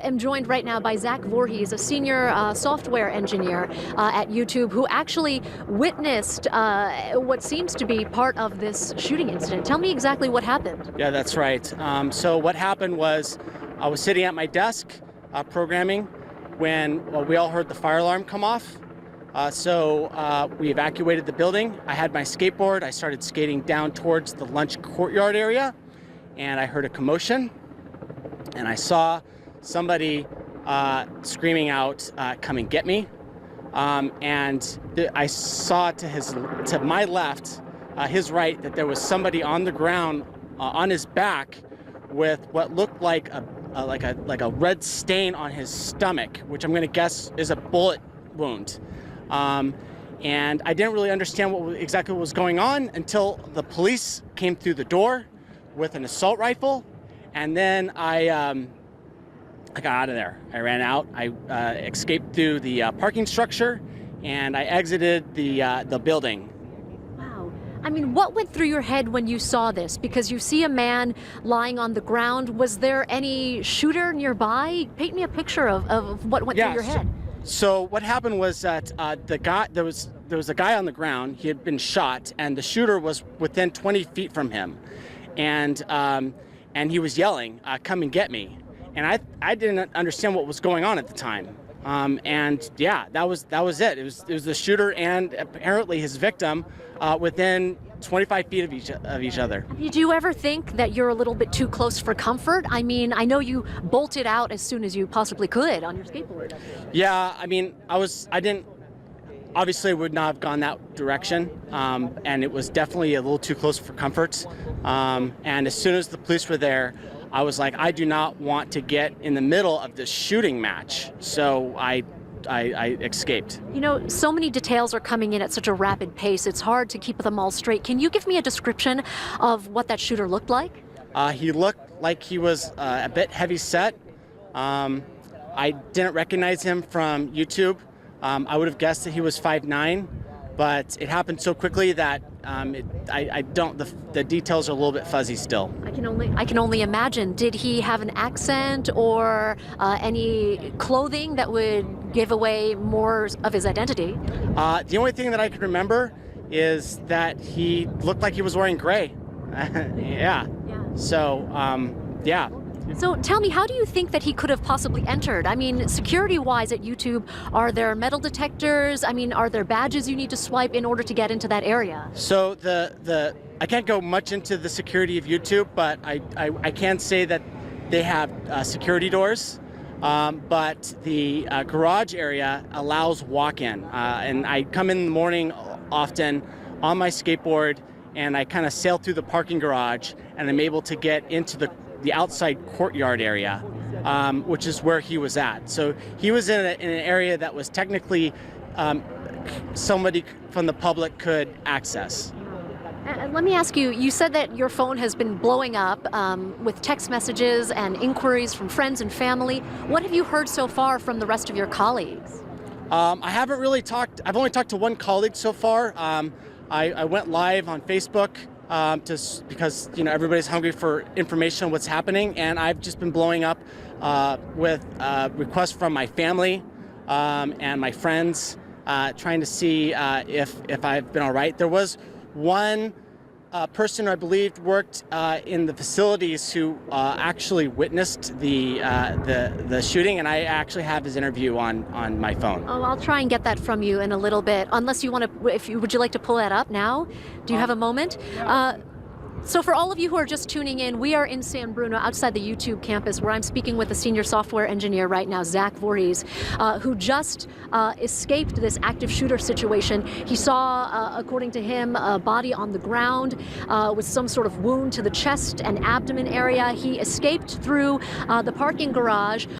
am joined right now by Zach Voorhees, a senior software engineer at YouTube, who actually witnessed what seems to be part of this shooting incident. Tell me exactly what happened. Yeah, that's right. So what happened was I was sitting at my desk programming when we all heard the fire alarm come off. So we evacuated the building. I had my skateboard. I started skating down towards the lunch courtyard area, and I heard a commotion, and I saw somebody screaming out, "Come and get me!" And I saw to my left, his right, that there was somebody on the ground on his back with what looked like a red stain on his stomach, which I'm going to guess is a bullet wound. And I didn't really understand exactly what was going on until the police came through the door with an assault rifle, and then I got out of there. I ran out. I escaped through the parking structure, and I exited the building. Wow. I mean, what went through your head when you saw this? Because you see a man lying on the ground. Was there any shooter nearby? Paint me a picture of what went through your head. So what happened was that there was a guy on the ground. He had been shot, and the shooter was within 20 feet from him, and he was yelling, "Come and get me!" And I didn't understand what was going on at the time. And yeah, that was it. It was the shooter and apparently his victim within 25 feet of each other. Did you ever think that you're a little bit too close for comfort? I mean, I know you bolted out as soon as you possibly could on your skateboard. Yeah, I mean, obviously would not have gone that direction, and it was definitely a little too close for comfort. And as soon as the police were there, I was like, I do not want to get in the middle of this shooting match, so I escaped. You know, so many details are coming in at such a rapid pace, it's hard to keep them all straight. Can you give me a description of what that shooter looked like? He looked like he was a bit heavy set. I didn't recognize him from YouTube. I would have guessed that he was 5'9", but it happened so quickly that the details are a little bit fuzzy still. I can only imagine. Did he have an accent or any clothing that would give away more of his identity? The only thing that I can remember is that he looked like he was wearing gray. Yeah. So, yeah. So tell me, how do you think that he could have possibly entered? I mean, security-wise at YouTube, are there metal detectors? I mean, are there badges you need to swipe in order to get into that area? So I can't go much into the security of YouTube, but I can say that they have security doors, but the garage area allows walk-in. And I come in the morning often on my skateboard, and I kind of sail through the parking garage, and I'm able to get into the outside courtyard area, which is where he was at. So he was in an area that was technically somebody from the public could access. Let me ask you, you said that your phone has been blowing up with text messages and inquiries from friends and family. What have you heard so far from the rest of your colleagues? I haven't really talked. I've only talked to one colleague so far. I went live on Facebook just because everybody's hungry for information on what's happening, and I've just been blowing up with requests from my family and my friends, trying to see if I've been all right. There was one person who I believed worked in the facilities who actually witnessed the shooting, and I actually have his interview on my phone. Oh, I'll try and get that from you in a little bit. Unless you want to, would you like to pull that up now? Do you have a moment? So for all of you who are just tuning in, we are in San Bruno outside the YouTube campus where I'm speaking with a senior software engineer right now, Zach Voorhees, who just escaped this active shooter situation. He saw, according to him, a body on the ground with some sort of wound to the chest and abdomen area. He escaped through the parking garage.